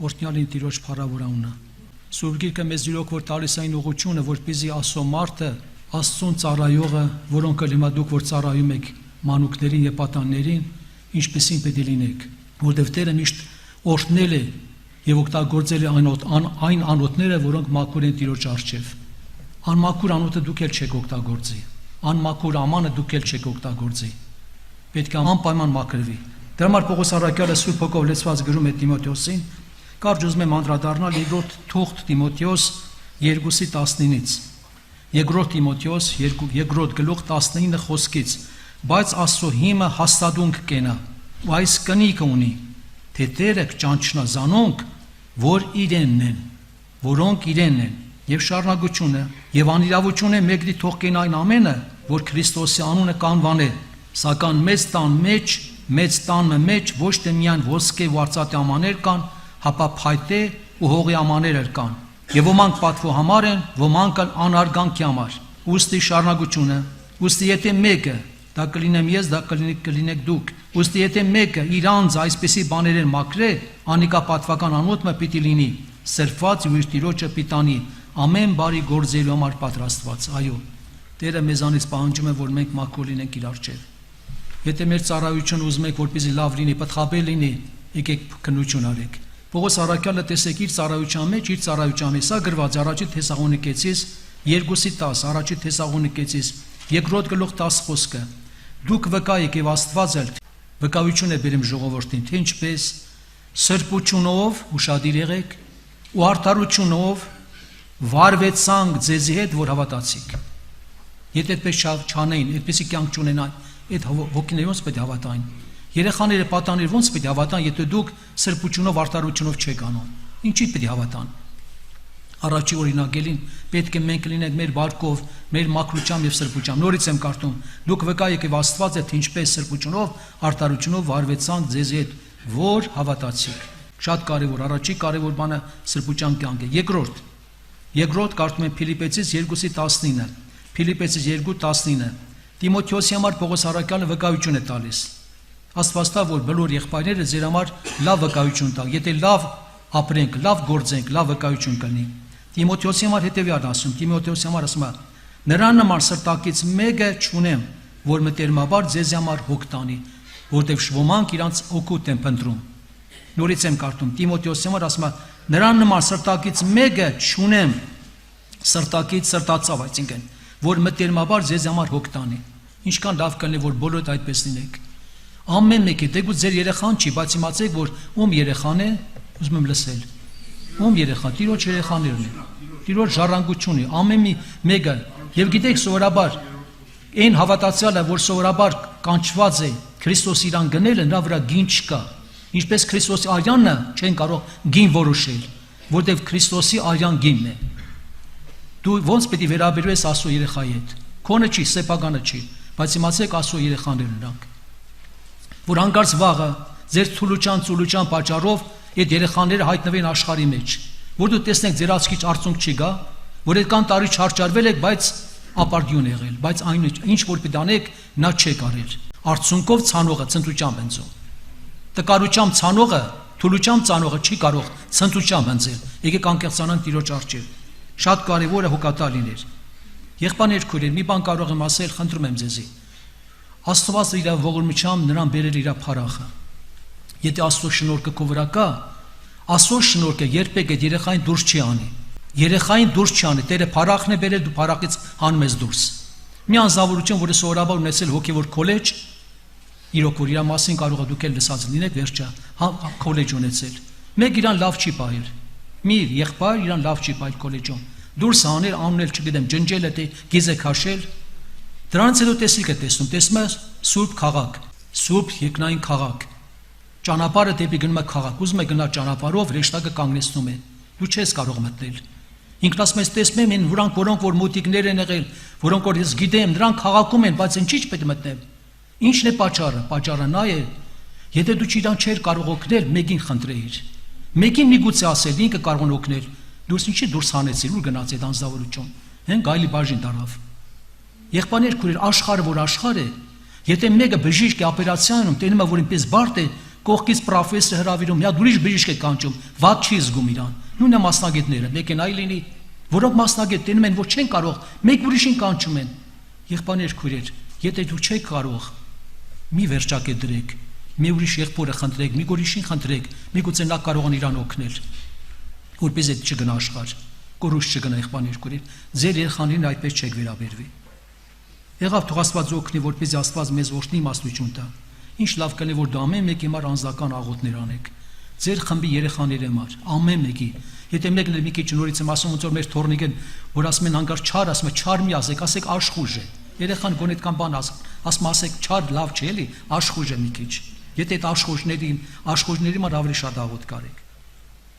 Օրհնյալին Տիրոջ փառավոր անունը։ Սուրբ Գիրքը մեզ իրոք որ տալիս այն ուղղությունը, որպեսզի Աստծո մարդը, Աստծուն ծառայողը, որոնք հիմա դուք որ ծառայում եք մանուկներին եւ պատաններին, ինչպեսին պետք է լինեք, որովհետեւ Տերը միշտ օրհնել է եւ օգտագործել է այն անոթները, որոնք մաքուր են Տիրոջ առջև։ Անմաքուր անոթը դուք էլ չեք օգտագործի, անմաքուր ամանը դուք էլ չեք օգտագործի։ Պետք է անպայման մաքրվի։ Դրա համար Պողոս առաքյալը Սուրբ Հոգով լեցված գրում է Տիմոթեոսին, կարճ ուզում եմ անդրադառնալ երկրորդ թուղթ Տիմոթեոս 2:19-ից։ Երկրորդ Տիմոթեոս 2 գլուխ 19 խոսքից, բայց Աստծո հիմը հաստատունք կենա, ու այս կնիքը ունի, թե Տերը կճանչնա զանոնք, որ իրենն են, որոնք իրենն են, եւ շարունակությունը, եւ անիրավություն է մեկնի թող կեն այն ամենը, որ Քրիստոսի անունը կանվան է, սակայն մեծ տանը մեջ ոչ թե միայն ոսկե ու արծաթե ամաներ կան, հապա փայտե ու հողի ամաներ կան, եւ ոմանք պատվո համար են, ոմանք անարգանքի համար։ Ուստի շարունակությունը, ուստի եթե մեկը, դա կլինեմ ես, դա կլինեք դուք, ուստի եթե մեկը իր անձը այսպեսի բաներեն մաքրե, անիկա պատվական անոթը պիտի լինի, սրբված ու իր Տիրոջը պիտանի, ամեն բարի գործելու համար պատրաստված։ Այո, Տերը մեզանից պահանջում է, որ մենք մաքուր լինենք իր առջև։ Եթե մեր ծառայությունը ուզում եք, որպեսզի լավ լինի, պատխաբել լինի, եկեք քննություն արեք։ Պողոս առաքյալը տեսեք իր ծառայության մեջ, սա գրված է Առաջին Թեսաղոնիկեցիս 2:10, Առաջին Թեսաղոնիկեցիս 2 գլուխ 10 խոսքը։ Դուք վկա եք եւ Աստված էլ վկայություն է բերում ժողովրդին, թե ինչպես սրբությունով ուշադիր եղեք ու արդարությունով վարվեցանք ձեզի հետ, որ հավատացիք։ Եթե այդպես չանեին, այդպեսի կյանք չունենան, այդ հոգիները ոնց պետք է հավատային։ Երեխաները պատանիր ոնց պետք է հավատան, եթե դուք սրբությունով, արդարությունով չեք անում։ Ինչի պետք է հավատան։ Առաջի օրինակելին պետք է մենք լինենք մեր բարկով, մեր մաքրությամբ եւ սրբությամբ։ Նորից եմ կարդում. դուք վկա եք եւ Աստված է, թե ինչպես սրբությունով, արդարությունով վարվեցանք ձեզի հետ, որ հավատացիք։ Շատ կարևոր, առաջի կարևոր բանը սրբության կյանք է։ Երկրորդ կարդում եմ Փիլիպպեցիս 2:19։ Փիլիպպեցիս 2:19։ Տիմոթեոսի համար Պողոս առաքյալը վկայություն է տալիս։ Աստված տա, որ բոլոր եղբայրները ձեր համար լավ վկայություն տան։ Եթե լավ ապրենք, լավ գործենք, լավ վկայություն կլինի։ Տիմոթեոսի համար հետևյալն ասում, Տիմոթեոսի համար ասում է. նրան նման սրտակից մեկը չունեմ, որ մտերմաբար ձեզ համար հոգ տանի, որտեղ ոմանք իրանց օգուտ են փնտրում։ Նորից եմ կարդում, Տիմոթեոսի համար ասում է. նրան նման սրտակից մեկը չունեմ, սրտակից սրտացավ, այսինքն, որ մտերմաբար ձեզ համար հոգ տանի։ Ինչքան լավ կլինի, որ բոլորդ այդպես լինեք։ Ամեն մեկը, դեպի ձեր երեխան չի, բայց իմացեք, որ ում երեխան է, ուզում եմ լսել։ Ում երեխան, Տիրոջ երեխաներն են։ Տիրոջ ժառանգությունն է, ամեն մեկը։ Եվ գիտեք, սովորաբար այն հավատացյալը, որ սովորաբար կանչված է Քրիստոս իրան գնելը, նրա վրա գին չկա։ Ինչպես Քրիստոսի արյանը չեն կարող գին որոշել, որտեղ Քրիստոսի արյան գինն է։ Դու ոնց պետք է վերաբերվես Աստծո երեխայի հետ։ Քոնը չի, սեփականը չի, բայց իմացեք Աստծո երեխաներն նրանք, որ հանկարծ վաղը ձեր ցուլուչան պատճառով այդ երեխաները հայտնվեն աշխարհի մեջ, որ դու տեսնեք ձեր աչքից արցունք չի գա, որ այդքան տարի չարճարվել եք, բայց ապարդյուն եղել, բայց այն ինչ որ պետք անեք, նա չեք արել։ Արցունքով ցանողը ցնծությամբ ընծում։ Տկարությամբ ցանողը, թուլությամբ ցանողը չի կարող ցնծությամբ ընծել։ Եկեք անկեղծանանք Տիրոջ առջև։ Շատ կարևոր է հոգատար լինել։ Եղբայրներ քույրեր, մի բան կարող եմ ասել, խնդրում եմ ձեզի։ Աստված իր ողորմությամբ նրան բերել իր փառախը։ Եթե Աստծո շնորհքը քո վրա կա, Աստծո շնորհքը երբեք այդ երեխային դուրս չի անի։ Երեխային դուրս չի անի, Տերը փառախն է բերել, դու փառախից հանում ես դուրս։ Մի անձնավորություն, որը սովորաբար ունեցել հոգևոր քոլեջ, իրոք որ իր մասին կարող է դուք էլ լսած լինեք, վերջը, քոլեջ ունեցել։ Մեկ իրան լավ չի պահել։ Մի եղբայր իրան լավ չի պահել քոլեջում։ Դուրս հանել, անունել, չգիտեմ, ջնջել է, գիզ է քաշել։ Դրանից հետո տեսիք է տեսնում է սուրբ քաղաք, սուրբ երկնային քաղաք։ Ճանապարհը դեպի գնում է քաղաք, ուզում է գնալ ճանապարհով, ռեշտակը կանգնեցնում է։ Դու չես կարող մտնել։ Ինքն ասում է, տեսնում եմ, որոնք որ մոտիկներ են եղել, որոնք որ ես գիտեմ, նրանք քաղաքում են, բայց ինչի՞ չպետք է մտնեմ։ Ինչն է պատճառը։ Պատճառը նա է, եթե դու իրան չեր կարող օգնել, մեկին խնդրեիր։ Մեկին միգուցե ասել, ինքը կարող է օգնել։ Դուրս ինչի դուրս հանեցիր, ուր գնաց այդ անձնավորություն։ Հեն գայլի բաժին տարավ։ Եղբայրներ քույրեր, աշխարհը որ աշխարհ է, եթե մեկը բժիշկ է օպերացիայում, տենում է որ ինպես բարդ է, կողքից պրոֆեսոր հրավիրում, մի հատ ուրիշ բժիշկ է կանչում, ված չի զգում իրան։ Նույնը մասնագետները, մեկ են այլ լինի, որոնք մասնագետ տենում են, որ չեն կարող, մեկ ուրիշին կանչում են։ Եղբայրներ, քույրեր, եթե դուք չեք կարող, մի վերջակետ դրեք, մի ուրիշ եղբորը խնդրեք, մի ուրիշին խնդրեք, միգուցե նա կարող է իրան օգնել, որպես այդ չգնա աշխարհ, կորուս չգնա եղբայրներ, քույրեր, ձեր երեխաներին այդպես չեք վերաբերվի։ Եղավ թող Աստված օգնի, որպեսզի Աստված մեզ օրհնի իմաստություն տա։ Ինչ լավ կլինի, որ դու ամեն մեկի համար անձնական աղոթներ անեք։ Ձեր խմբի երեխաների համար, ամեն մեկի։ Եթե մեկն էլ մի քիչ նորից եմ ասում, ոնց որ մեր թորնիկ են, որ ասում են հանկարծ չար, ասում են չար մի ասեք աշխուժ է։ Երեխան գոնե այդքան բան ասում ասեք չար լավ չէ էլի, աշխուժ է մի քիչ։ Եթե այդ աշխուժների համար ավելի շատ աղոթ կարեք։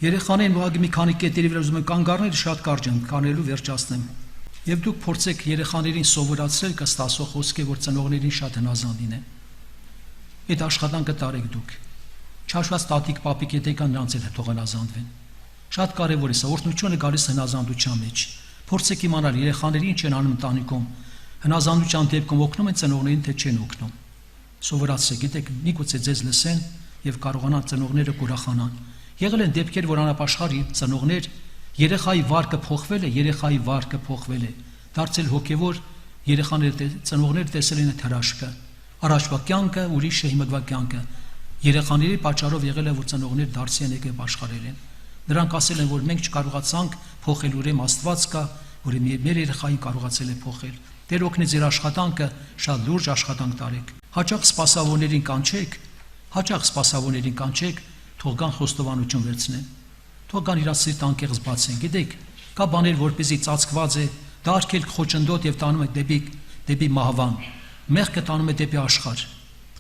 Երեխաներին ուղղակի մի քանի կետերի վրա ուզում եմ կանգ առնել, շատ կարճ եմ կանելու վերջացնեմ։ Եվ դուք փորձեք երեխաներին սովորացրել կստասող խոսքը, որ ծնողներին շատ հնազանդ լինեն։ Այդ աշխատանքը տարեք դուք։ Չաշված տատիկ, պապիկ, եթե կան նրանց էլ թող հնազանդվեն։ Շատ կարևոր է սա, օրհնությունը գալիս հնազանդության մեջ։ Փորձեք իմանալ երեխաները ինչ են անում ընտանիքում։ Հնազանդության դեպքում օգնում են ծնողներին, թե չեն օգնում։ Սովորացրեք, գիտեք, միգուցե ձեզ լսեն եւ կարողանան ծնողները կուրախանան։ Եղել են դեպքեր, որ անապաշխարի ծնողներ երեխայի վարկը փոխվել է, դարձել հոգևոր երեխաները ծնողները տեսել են այդ հրաշքը, առաջվա կյանքը ուրիշ է հիմիկվա կյանքը, երեխաների պատճառով եղել է, որ ծնողները դարձի են եկել աշխարհել են, նրանք ասել են, որ մենք չկարողացանք փոխել, ուրեմն Աստված կա, որ մեր երեխային կարողացել է փոխել, Տեր օգնի ձեր աշխատանքը, շատ լուրջ աշխատանք տարեք, հաճախ սպասավորներին կանչեք, թող գան խոստովանություն վերցնեն, թող գան իրաց սիրտ անկեղծ բացեն, գիտեք, կա բաներ, որպեսզի ծածկված է, դա արգելք խոչընդոտ եւ տանում է դեպի մահվան, մեղքը տանում է դեպի աշխարհ։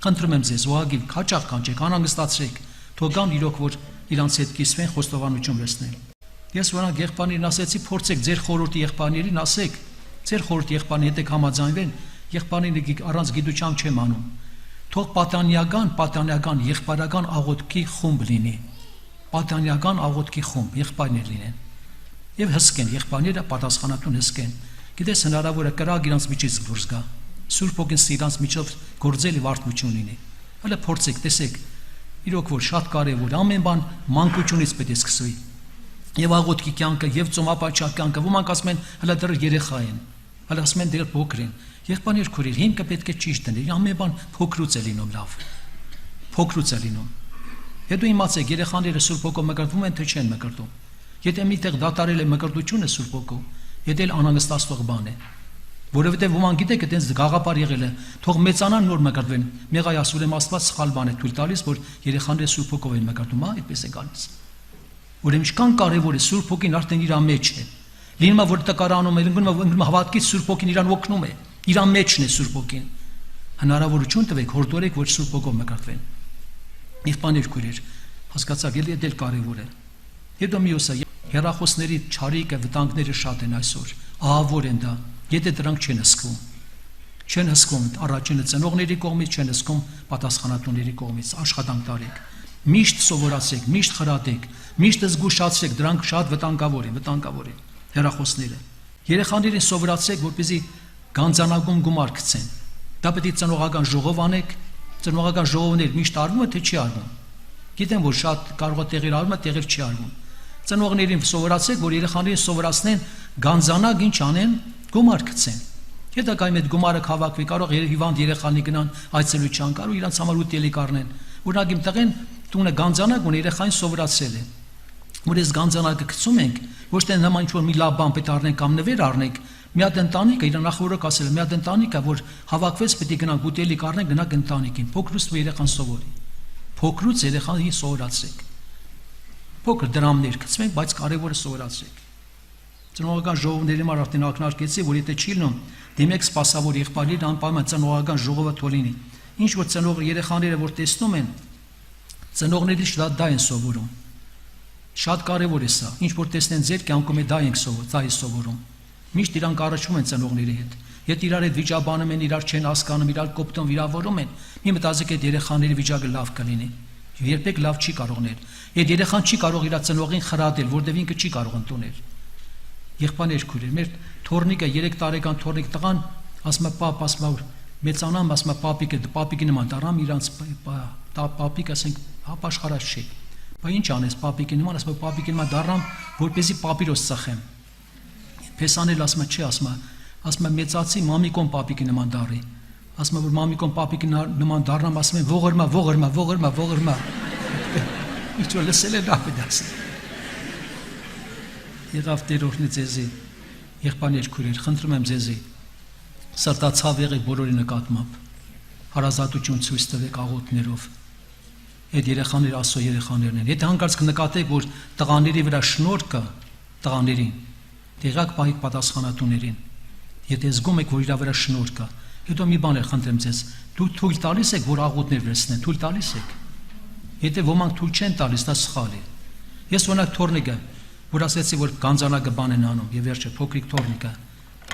Խնդրում եմ ձեզ, ուղղակի հաճախ կանչեք, անհանգստացրեք, թող գան իրոք, որ իրանց հետ կիսվեն, խոստովանություն վերցնեն։ Ես որանք եղբայրներին ասեցի, փորձեք ձեր խորհրդի եղբայրներին ասեք, ձեր խորհրդի եղբայրներին եթե համաձայնվեն, եղբայրները առանց գիտությամբ չեմ անում։ Թող պատանյական եղբայրական աղոթքի խումբ լինի։ Պատանյական աղոթքի խումբ եղբայրներ լինեն եւ հսկեն եղբայրները պատասխանատուն հսկեն։ Գիտես հնարավոր է կրակ իրանց միջից դուրս գա։ Սուրբ ոգին իրանց միջով գործելի վարդություն լինի։ Հələ փորձեք, տեսեք, իրոք որ շատ կարեւոր ամեն բան մանկությունից պետք է սկսվի։ Եվ աղոթքի կյանքը եւ ծոմապաչակ կյանքը ոմանք ասում են հələ դեռ երեխա են, հələ ասում են դեռ փոքր են։ Եղբայրներ քուրեր, հիմքը պետք է ճիշտ դնել, ամեն բան փոքրուց է լինում լավ։ Փոքրուց է լինում։ Եթե դու իմացեք երեխաները Սուրբ Հոգով մկրտվում են, թե չեն մկրտում։ Եթե միտեղ դատարել է մկրտությունը Սուրբ Հոգով, եթե էլ անհանգստացող բան է։ Որովհետև ոմանք գիտեք, այդպես գաղափար եղել է, թող մեծանան նոր մկրտվեն։ Մեղայ ասում եմ Աստված սխալ բան է թույլ տալիս, որ երեխաները Սուրբ Հոգով են մկրտում, հա, այդպես է գալիս։ Ուրեմն ինչքան կարևոր է Սուրբ Հոգին արդեն իր մեջ է։ Լինում է որ տկարանում է, ընկնում հավատքից Սուրբ Հոգին իրան օգնում է։ Իր մեջն է Սուրբ Հոգին։ Հնարավորություն տվեք, հորդորեք, որ Սուրբ Հոգով մկրտվեն։ Եղբայրներ քույրեր, հասկացաք, ելի է դել կարևոր է։ Հետո մյուսը հեռախոսների չարիքը, վտանգները շատ են այսօր, ահավոր են դա, եթե դրանք չեն հսկում առաջինը ծնողների կողմից, չեն հսկում պատասխանատուների կողմից, աշխատանք տարեք, միշտ սովորացեք, միշտ խրատեք, միշտ զգուշացրեք, դրանք շատ վտանգավոր են, հեռախոսները։ Երեխաներին սովորացրեք, որպեսզի գանձանագում գումար գցեն։ Դա պետք է ծնողական ժողով անեք, ծնողական ժողովներ միշտ արվում է, թե չի արվում։ Գիտեմ, որ շատ կարող է տեղեր արվում է, տեղեր չի արվում։ Ծնողներին սովորացրեք, որ երեխաներին սովորացնեն գանձանակ ինչ անեն, գումար գցեն։ Հետագայում այդ գումարը հավաքվի, կարող հիվանդ երեխանի գնան այցելության, կարող իրանց համար ուտելիք առնեն։ Օրինակ իմ տղեն տունը գանձանակ ունի, երեխային սովորացրել է։ Որ այս գանձանակը գցում ենք, ոչ թե նման ինչ-որ մի լավ բան պետք առնենք կամ նվեր առնենք, մի հատ ընտանիք է, իր նախորդ ասել է, մի հատ ընտանիք է, որ հավաքվեց, պետք է գնանք ուտելիք առնենք, գնանք ընտանիքին, փոքրուց երեխան սովորի։ Փոքրուց երեխային սովորացրեք։ Փոքր դրամներ գցվեն, բայց կարևորը սովորացրեք։ Ծնողական ժողովների համար արդեն ակնարկեցի, որ եթե չի լինում, դիմեք սպասավոր եղբայրին, անպայման ծնողական ժողովը թող լինի։ Ինչ որ ծնող երեխաները որ տեսնում են, ծնողների շատ դա են սովորում։ Շատ կարևոր է սա։ Ինչ որ տեսնեն ձեր կյանքում է դա ենք սովորում։ Միշտ իրանք առաջվում են ծնողների հետ։ Եթե իրար հետ վիճաբանում են, իրար չեն հասկանում, իրար կոպտում, վիրավորում են, մի մտածեք այդ երեխաների վիճակը լավ կլինի։ Երբեք լավ չի կարողներ։ Այդ երեխան չի կարող իր ծնողին խրատել, որտեղ ինքը չի կարող ընդունել։ Եղբայրներ քույրեր, մեր թորնիկը 3 տարեկան թորնիկ տղան ասում է, պապ, ասում է, մեծանամ, ասում է պապիկի նման դառնամ, իրանց պապիկ, ասենք, ապաշխարած չի։ Բայց ինչ անես պապիկի նման, ասում է պապիկի նման դառնամ, որպեսզի պապիրոս ծխեմ։ Փեսանել ասում է չի, ասում է մեծացի մամիկոն պապիկի նման դառի։ Ասում է որ մամիկոն պապիկի նման դառնամ, ասում են ողորմա։ Ինչ որ լսել է լավ է դասը։ Եղավ Տեր օրհնի ձեզի, եղբայրներ, քույրեր, խնդրում եմ ձեզի, սրտացավ եղեք բոլորի նկատմամբ, հարազատություն ցույց տվեք աղոթներով։ Այդ երեխաները Աստծո երեխաներն են։ Եթե հանկարծ կնկատեք, որ տղաների վրա շնորհ կա, տղաներին, տեղակ պահեք պատասխանատուներին։ Եթե զգում եք, որ իրա վրա շնորհ կա, հետո մի բան խնդրեմ ձեզ, դուք թույլ տալիս եք, որ աղոթներ վերցնեն, թույլ տալիս եք։ Եթե ոմանք թույլ չեն տալիս, դա սխալ է։ Ես օրինակ թորնիկը, որ ասեցի, որ գանձանակը բան են անում, եւ վերջը փոքրիկ թորնիկը։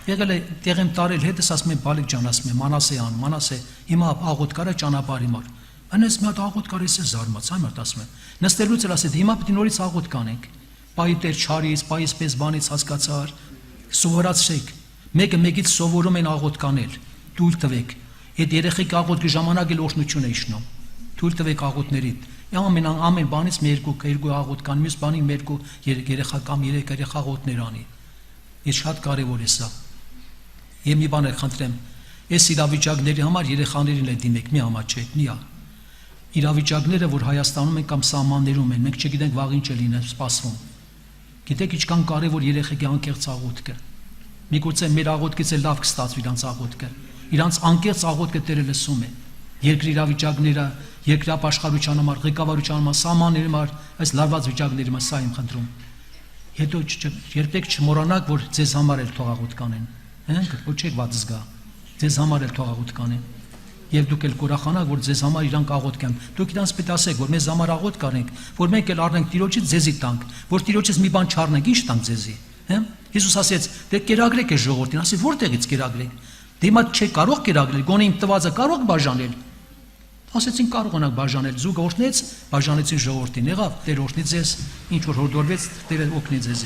Եղել է տեղ եմ տարել հետս, ասում եմ բալիկ ջան, ասում եմ Մանասե, հիմա աղոթ կարա ճանապարհի մար։ Անես մի հատ աղոթ կարես է զարմաց, այ մարդ ասում եմ։ Նստելուց էլ ասեց, հիմա պետք է նորից աղոթ կանենք։ Պայի Տեր չարից, պայից պես բանից հասկացար, սովորացրեք։ Մեկը մեկից սովորում են աղոթ կանել, թույլ տվեք։ Այդ երեխեք աղոթքի ժամանակ էլ օրհնություն է իշնում։ Թույլ տվեք աղոթներին։ Ամեն բանից մի երկու աղոթ կան, մյուս բանի երկու երեխա կամ երեք երեխա աղոթներ անի։ Ես շատ կարևոր է սա։ Եվ մի բան խնդրեմ, այս իրավիճակների համար երեխաներին էլ դիմեք, մի համաչեք, միա։ Իրավիճակները, որ Հայաստանում են կամ սահմաններում են, մենք չգիտենք վաղ ինչ է լինել, սպասվում։ Գիտեք ինչքան կարևոր երեխեքի անկեղծ աղոթքը։ Միգուցե մեր աղոթքից էլ լավ կստացվի իրանց աղոթքը։ Իրանց անկեղծ աղոթքը Տերը լսում է։ Երկրի իրավիճակները, երկրապաշխարության համար, ղեկավարության համար, սահմանների համար, այս լարված վիճակների համար սա եմ խնդրում։ Հետո երբեք չմոռանաք, որ ձեզ համար էլ թող աղոթ կանեն։ Որ չեք վատ զգա։ Ձեզ համար էլ թող աղոթ կանեն։ Եվ դուք էլ կուրախանաք, որ ձեզ համար իրանք աղոթ կան։ Դուք իրանց պետք ասեք, որ մեզ համար աղոթ կանենք, որ մենք էլ առնենք Տիրոջից ձեզի տանք, որ Տիրոջից մի բան չառնենք, ինչ տանք ձեզի։ Հիսուս ասեց, դե կերակրեք այս ժողովրդին, ասի որտեղից կերակրեք։ Դիմաց չեք կարող կերակրել, գոնե իմ տվածը կարող բաժանել։ Ասեցին կարողանանք բաժանել, զուգը օրհնեց, բաժանեցին ժողովրդին, եղավ, Տեր օրհնի ձեզ, ինչ որ հորդորվեց, Տերը օգնի ձեզ։